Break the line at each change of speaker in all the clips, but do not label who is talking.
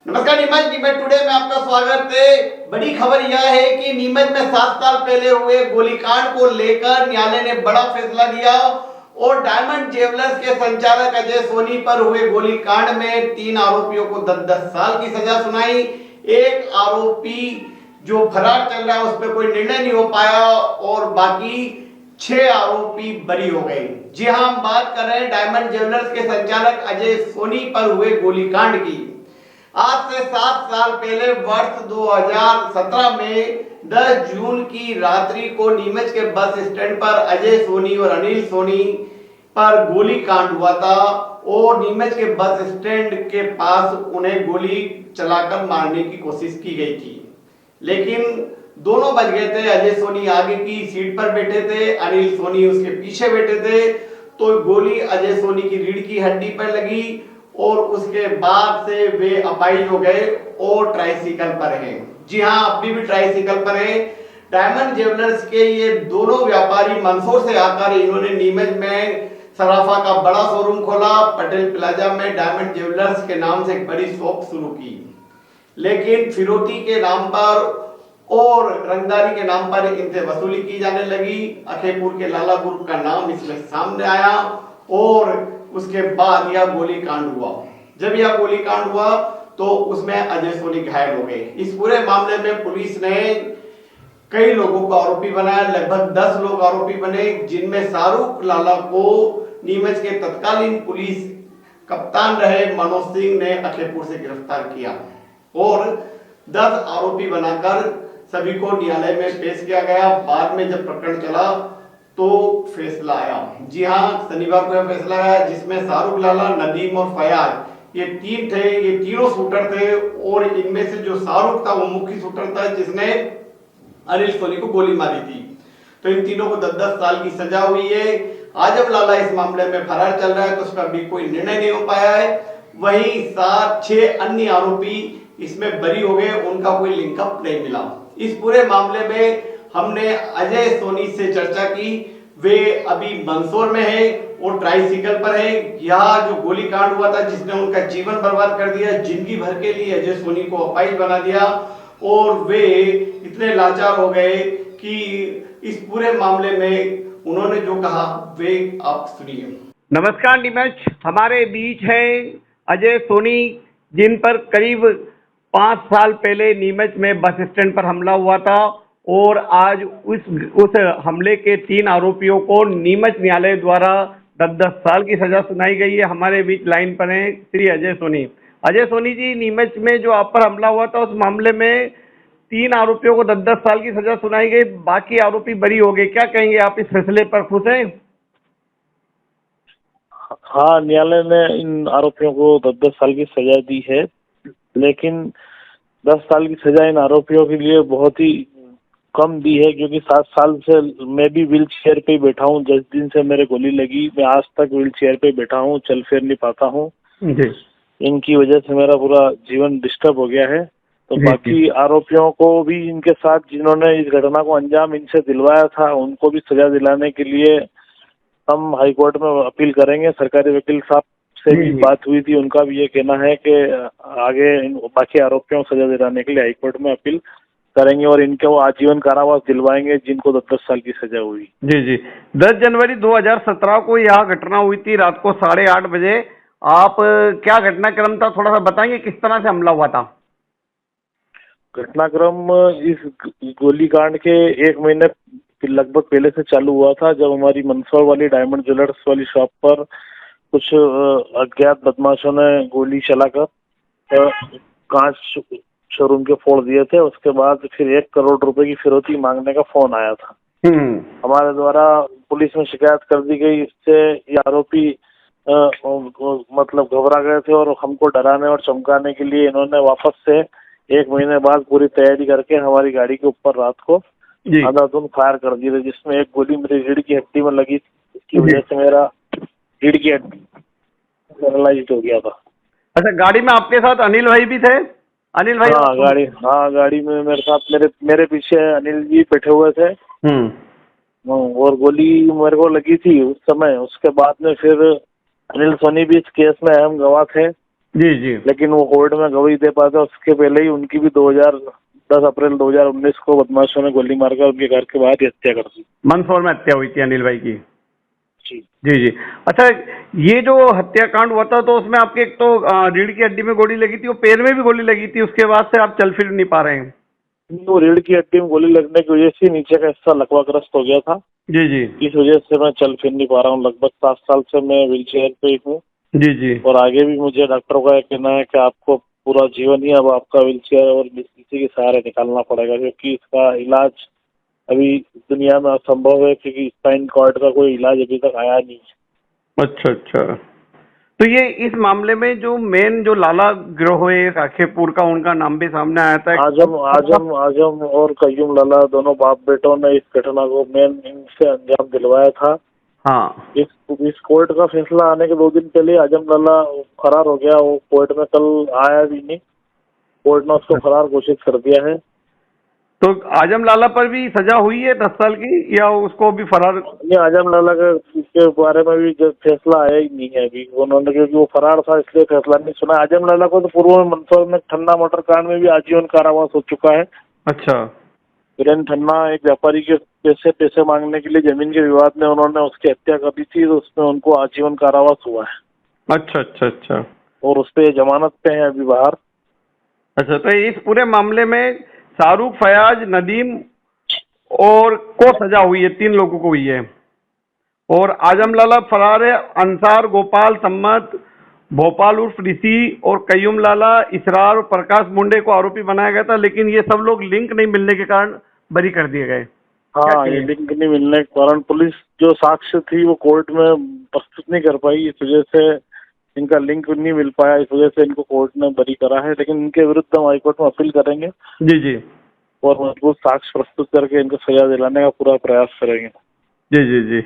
नमस्कार नीमच टुडे में आपका स्वागत है। बड़ी खबर यह है कि नीमच में 7 साल पहले हुए गोलीकांड को लेकर न्यायालय ने बड़ा फैसला दिया और डायमंड ज्वेलर्स के संचालक अजय सोनी पर हुए गोलीकांड में 3 आरोपियों को 10-10 साल की सजा सुनाई। एक आरोपी जो फरार चल रहा है उस पर कोई निर्णय नहीं हो पाया और बाकी 6 आरोपी बरी हो गए। जी हां, हम बात कर रहे हैं डायमंड ज्वेलर्स के संचालक अजय सोनी पर हुए गोलीकांड की। आज से 7 साल पहले वर्ष 2017 में 10 जून की रात्रि को नीमच के बस स्टैंड पर अजय सोनी और अनिल सोनी पर गोली कांड हुआ था और नीमच के बस स्टैंड के पास उन्हें गोली चलाकर मारने की कोशिश की गई थी, लेकिन दोनों बच गए थे। अजय सोनी आगे की सीट पर बैठे थे, अनिल सोनी उसके पीछे बैठे थे। तो गोली अजय सोनी की रीढ़ की हड्डी पर लगी और उसके बाद से वे अपाहिज हो गए और ट्राइसिकल पर हैं। जी हां, अभी भी ट्राइसिकल पर हैं। डायमंड ज्वेलर्स के ये दोनों व्यापारी मंदसौर से आकर इन्होंने नीमच में सराफा का बड़ा शोरूम खोला। पटेल प्लाजा में डायमंड ज्वेलर्स के नाम से एक बड़ी शॉप शुरू की, लेकिन फिरौती के नाम पर और रंगदारी के नाम पर इनसे वसूली की जाने लगी। अखेपुर के लाला ग्रुप का नाम इसमें सामने आया और उसके बाद यह गोली कांड हुआ। जब यह गोली कांड हुआ तो उसमें अजय सोनी घायल हो गए। इस पूरे मामले में पुलिस ने कई लोगों को आरोपी बनाया, लगभग 10 लोग आरोपी बने, जिनमें शाहरुख लाला को नीमच के तत्कालीन पुलिस कप्तान रहे मनोज सिंह ने अखेपुर से गिरफ्तार किया और 10 आरोपी बनाकर सभी को न्यायालय में पेश किया गया। बाद में जब प्रकरण चला तो फैसला आया। जी हां, शनिवार को यह फैसला आया जिसमें शाहरुख लाला, नदीम और फयाज ये 3 थे। ये तीनों शूटर थे और इनमें से जो शाहरुख था वो मुख्य शूटर था जिसने अनिल सोनी को गोली मारी थी। तो इन तीनों को 10-10 साल की सजा हुई है। आजम लाला इस मामले में फरार चल रहा है तो उसका अभी कोई निर्णय नहीं हो पाया है। वहीं 6 अन्य आरोपी इसमें बरी हो गए, उनका कोई लिंकअप नहीं मिला। इस पूरे मामले में हमने अजय सोनी से चर्चा की। वे अभी मंदसौर में है और ट्राइसिकल पर है। यह जो गोली कांड हुआ था जिसने उनका जीवन बर्बाद कर दिया, जिंदगी भर के लिए अजय सोनी को अपाहिज बना दिया और वे इतने लाचार हो गए कि इस पूरे मामले में उन्होंने जो कहा वे आप सुनिए।
नमस्कार नीमच, हमारे बीच है अजय सोनी, जिन पर करीब 5 साल पहले नीमच में बस स्टैंड पर हमला हुआ था और आज उस हमले के 3 आरोपियों को नीमच न्यायालय द्वारा 10-10 साल की सजा सुनाई गई है। हमारे बीच लाइन पर हैं श्री अजय सोनी। अजय सोनी जी, नीमच में जो आप पर हमला हुआ था उस मामले में 3 आरोपियों को 10-10 साल की सजा सुनाई गई, बाकी आरोपी बरी हो गए। क्या कहेंगे आप, इस फैसले पर खुश हैं?
हाँ, न्यायालय ने इन आरोपियों को 10-10 साल की सजा दी है, लेकिन 10 साल की सजा इन आरोपियों के लिए बहुत ही कम दी है, क्योंकि 7 साल से मैं भी व्हील चेयर पे बैठा हूँ। जिस दिन से मेरे गोली लगी मैं आज तक व्हील चेयर पे बैठा हूँ, चल फिर नहीं पाता हूँ। इनकी वजह से मेरा पूरा जीवन डिस्टर्ब हो गया है। तो बाकी आरोपियों को भी इनके साथ जिन्होंने इस घटना को अंजाम इनसे दिलवाया था उनको भी सजा दिलाने के लिए हम हाई कोर्ट में अपील करेंगे। सरकारी वकील साहब से भी बात हुई थी, उनका भी ये कहना है कि आगे बाकी आरोपियों को सजा दिलाने के लिए हाई कोर्ट में अपील करेंगे और इनको आजीवन कारावास दिलवाएंगे जिनको 10-10 साल की सजा हुई।
जी। 10 जनवरी 2017 को यह घटना हुई थी रात को 8:30 बजे। आप क्या घटनाक्रम था, थोड़ा सा बताएंगे किस तरह से हमला हुआ था?
घटनाक्रम इस गोलीकांड के 1 महीने लगभग पहले से चालू हुआ था, जब हमारी मंदसौर वाली डायमंड ज्वेलर्स वाली शॉप पर कुछ अज्ञात बदमाशों ने गोली चलाकर कांच शोरूम के फोड़ दिए थे। उसके बाद फिर 1 करोड़ रुपए की फिरौती मांगने का फोन आया था। हमारे द्वारा पुलिस में शिकायत कर दी गई। इससे ये आरोपी मतलब घबरा गए थे और हमको डराने और चमकाने के लिए इन्होंने वापस से 1 महीने बाद पूरी तैयारी करके हमारी गाड़ी के ऊपर रात को अंधाधुंध फायर कर दिए थे, जिसमें एक गोली मेरी रीढ़ की हड्डी में लगी। इसकी वजह से मेरा रीढ़ की हड्डी पैरालाइज्ड हो गया था।
अच्छा, गाड़ी में आपके साथ अनिल भाई भी थे? अनिल भाई?
गाड़ी में मेरे साथ मेरे पीछे अनिल जी बैठे हुए थे और गोली मेरे को लगी थी उस समय। उसके बाद में फिर अनिल सोनी भी इस केस में अहम गवाह थे।
जी जी।
लेकिन वो कोर्ट में गवाही दे पाते, उसके पहले ही उनकी भी 10 अप्रैल 2019 को बदमाशों ने गोली मारकर उनके घर के बाहर ही हत्या कर दी।
मंदसौर में हत्या हुई थी अनिल भाई की।
जी
जी जी। अच्छा, ये जो हत्याकांड हुआ था तो उसमें आपके एक तो रीढ़ की हड्डी में गोली लगी थी, वो पैर में भी गोली लगी थी, उसके बाद से आप चल फिर नहीं पा रहे हैं।
वो रीढ़ की हड्डी में गोली लगने की वजह से नीचे का हिस्सा लकवाग्रस्त हो गया था।
जी जी।
इस वजह से मैं चल फिर नहीं पा रहा हूँ। लगभग 7 साल से मैं व्हील चेयर पे ही हूँ
जी जी।
और आगे भी मुझे डॉक्टरों का कहना है कि आपको पूरा जीवन ही अब आपका व्हील चेयर और इसी के सहारे निकालना पड़ेगा, क्योंकि इसका इलाज अभी दुनिया में असंभव है, क्योंकि स्पाइन कॉर्ड का कोई इलाज अभी तक आया नहीं है।
अच्छा अच्छा। तो ये इस मामले में जो मेन जो लाला गिरोह है राखेपुर का, उनका नाम भी सामने आया था।
आजम और कयूम लाला दोनों बाप बेटों ने इस घटना को मेन इनसे अंजाम दिलवाया था।
हाँ।
इस कोर्ट का फैसला आने के 2 दिन पहले आजम लाला फरार हो गया। वो कोर्ट में कल आया भी नहीं, कोर्ट ने उसको फरार घोषित कर दिया है।
तो आजम लाला पर भी सजा हुई है 10 साल की, या उसको भी फरार?
नहीं, आजम लाला के बारे में भी जब फैसला आया ही नहीं है अभी उन्होंने, क्योंकि वो फरार था इसलिए फैसला नहीं सुना। आजम लाला को तो पूर्व में मंदसौर में ठन्ना मोटर कांड में भी आजीवन कारावास हो चुका है।
अच्छा।
वीरेन ठन्ना एक व्यापारी के पैसे मांगने के लिए जमीन के विवाद में उन्होंने उसकी हत्या कर दी थी, तो उसमें उनको आजीवन कारावास हुआ है।
अच्छा अच्छा अच्छा।
और उस पे जमानत पे है अभी बाहर।
अच्छा, तो इस पूरे मामले में शाहरुख, फयाज, नदीम और को सजा हुई है, 3 लोगों को हुई है। और आजम लाला फरार है। अंसार, गोपाल, सम्मत, भोपाल उर्फ ऋषि और कयूम लाला, इसरार और प्रकाश मुंडे को आरोपी बनाया गया था, लेकिन ये सब लोग लिंक नहीं मिलने के कारण बरी कर दिए गए।
हाँ, ये लिंक नहीं मिलने के कारण पुलिस जो साक्ष्य थी वो कोर्ट में प्रस्तुत नहीं कर पाई, इस वजह से इनका लिंक नहीं मिल पाया, इस वजह से इनको कोर्ट ने बरी करा है। लेकिन इनके विरुद्ध हम हाईकोर्ट में अपील करेंगे।
जी जी।
और मजबूत साक्ष्य प्रस्तुत करके इनको सजा दिलाने का पूरा प्रयास करेंगे।
जी जी जी।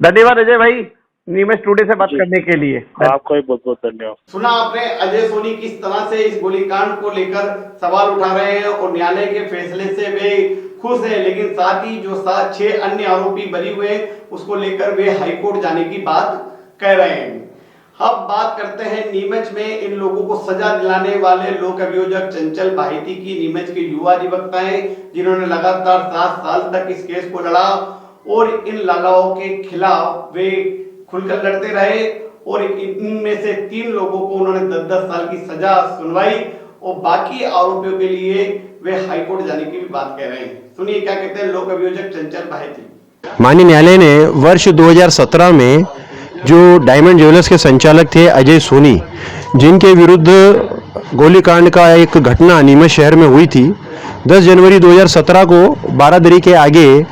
धन्यवाद अजय भाई, न्यूज़ टुडे से बात करने के लिए।
आपका भी बहुत बहुत धन्यवाद।
सुना आपने अजय सोनी किस तरह से इस गोलीकांड को लेकर सवाल उठा रहे हैं और न्यायालय के फैसले से वे खुश हैं, लेकिन साथ ही जो 6 अन्य आरोपी बरी हुए उसको लेकर वे हाईकोर्ट जाने की बात कह रहे हैं। अब बात करते हैं नीमच में इन लोगों को सजा दिलाने वाले लोक अभियोजक चंचल बाहिती की। नीमच के युवा अधिवक्ता हैं जिन्होंने लगातार 7 साल तक इस केस को लड़ा और इन लालाओं के खिलाफ वे खुलकर लड़ते रहे और इनमें से 3 लोगों को उन्होंने 10-10 साल की सजा सुनवाई और बाकी आरोपियों के लिए वे हाईकोर्ट जाने की भी बात कह रहे हैं। सुनिए क्या कहते हैं लोक अभियोजक चंचल बाहिती।
माननीय न्यायालय ने वर्ष 2017 में जो डायमंड ज्वेलर्स के संचालक थे अजय सोनी, जिनके विरुद्ध गोलीकांड का एक घटना नीमच शहर में हुई थी, 10 जनवरी 2017 को बारादरी के आगे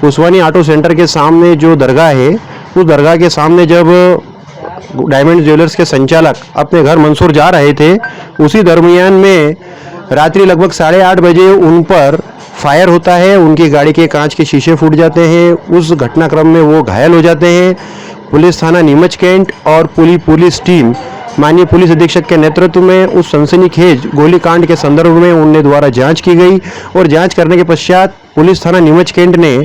पुसवानी ऑटो सेंटर के सामने जो दरगाह है, उस दरगाह के सामने जब डायमंड ज्वेलर्स के संचालक अपने घर मंदसौर जा रहे थे, उसी दरमियान में रात्रि लगभग 8:30 बजे उन पर फायर होता है। उनकी गाड़ी के कांच के शीशे फूट जाते हैं। उस घटनाक्रम में वो घायल हो जाते हैं। पुलिस थाना नीमच कैंट और पूरी पुलिस टीम माननीय पुलिस अधीक्षक के नेतृत्व में उस सनसनीखेज गोलीकांड के संदर्भ में उनके द्वारा जांच की गई और जांच करने के पश्चात पुलिस थाना नीमच कैंट ने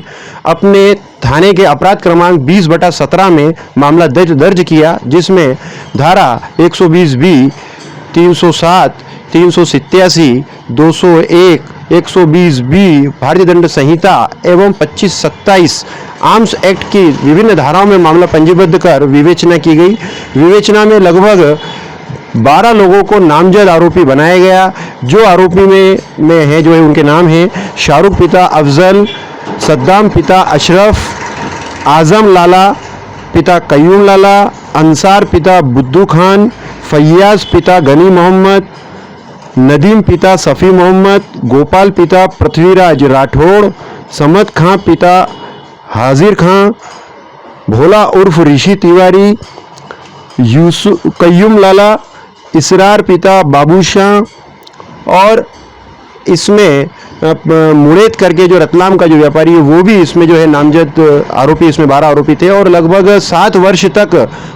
अपने थाने के अपराध क्रमांक 20/17 में मामला दर्ज किया, जिसमें धारा 120B, 307, 387, 201, 120B भारतीय दंड संहिता एवं 2527 आर्म्स एक्ट की विभिन्न धाराओं में मामला पंजीबद्ध कर विवेचना की गई। विवेचना में लगभग 12 लोगों को नामजद आरोपी बनाया गया। जो आरोपी में है जो है उनके नाम हैं शाहरुख पिता अफजल, सद्दाम पिता अशरफ, आजम लाला पिता कयूम लाला, अंसार पिता बुद्दू खान, फैयाज पिता गनी मोहम्मद, नदीम पिता सफ़ी मोहम्मद, गोपाल पिता पृथ्वीराज राठौड़, समद खां पिता हाजिर खां, भोला उर्फ ऋषि तिवारी, कयूम लाला, इसरार पिता बाबू शाह और इसमें मुड़ेत करके जो रतलाम का जो व्यापारी है वो भी इसमें जो है नामजद आरोपी, इसमें 12 आरोपी थे और लगभग 7 वर्ष तक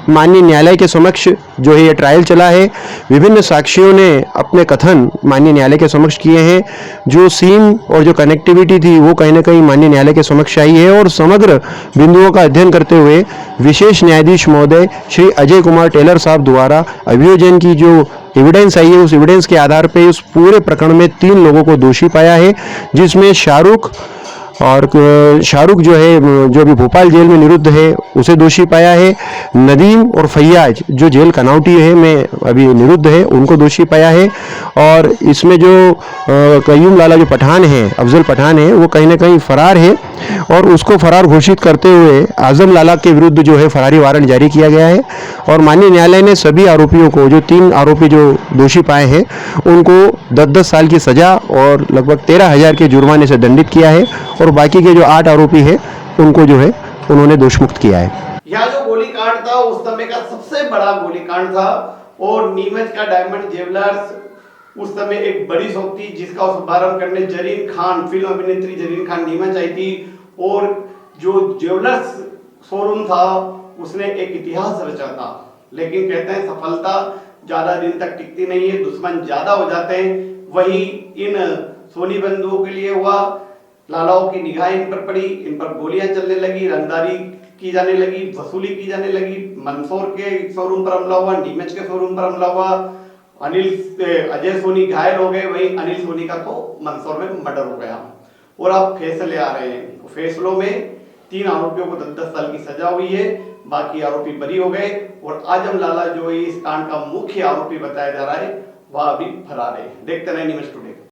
माननीय न्यायालय के समक्ष जो है ये ट्रायल चला है। विभिन्न साक्षियों ने अपने कथन माननीय न्यायालय के समक्ष किए हैं। जो सीन और जो कनेक्टिविटी थी वो कहीं ना कहीं माननीय न्यायालय के समक्ष आई है और समग्र बिंदुओं का अध्ययन करते हुए विशेष न्यायाधीश महोदय श्री अजय कुमार टेलर साहब द्वारा अभियोजन की जो एविडेंस आई है, उस एविडेंस के आधार पे उस पूरे प्रकरण में 3 लोगों को दोषी पाया है, जिसमें शाहरुख जो है जो अभी भोपाल जेल में निरुद्ध है उसे दोषी पाया है, नदीम और फैयाज जो जेल कनौटी है में अभी निरुद्ध है उनको दोषी पाया है, और इसमें जो कयूम लाला जो पठान है, अफजल पठान है, वो कहीं ना कहीं फरार है और उसको फरार घोषित करते हुए आजम लाला के विरुद्ध जो है फरारी वारंट जारी किया गया है। और माननीय न्यायालय ने सभी आरोपियों को, जो 3 आरोपी जो दोषी पाए हैं, उनको 10-10 साल की सजा और लगभग 13,000 के जुर्माने से दंडित किया है, और बाकी के जो 8 आरोपी हैं उनको जो है उन्होंने दोषमुक्त किया है।
यह जो गोलीकांड था उस समय का सबसे बड़ा गोलीकांड था, और नीमच का डायमंड ज्वेलर्स उस समय एक बड़ी शॉप थी जिसका शुभारंभ करने जरीन खान, फिल्म अभिनेत्री जरीन खान नीमच आई थी, और जो ज्वेलर्स शोरूम था उसने एक इतिहास रचा था। लेकिन कहते हैं सफलता ज्यादा दिन तक टिकती नहीं है, दुश्मन ज्यादा हो जाते हैं। वही इन सोनी बंधुओं के लिए हुआ, लालाओं की निगाह इन पर पड़ी, इन पर गोलियां चलने लगी, रंगदारी की जाने लगी, वसूली की जाने लगी। मंदसौर के शोरूम पर हमला हुआ, नीमच के शोरूम पर हमला हुआ, अजय सोनी घायल हो गए, वहीं अनिल सोनी का तो मंदसौर में मर्डर हो गया। और अब फैसले आ रहे हैं, फैसलों में 3 आरोपियों को 10-10 साल की सजा हुई है, बाकी आरोपी बरी हो गए, और आजम लाला जो इस कांड का मुख्य आरोपी बताया जा रहा है वह अभी फरार है। देखते रहे न्यूज़ टुडे।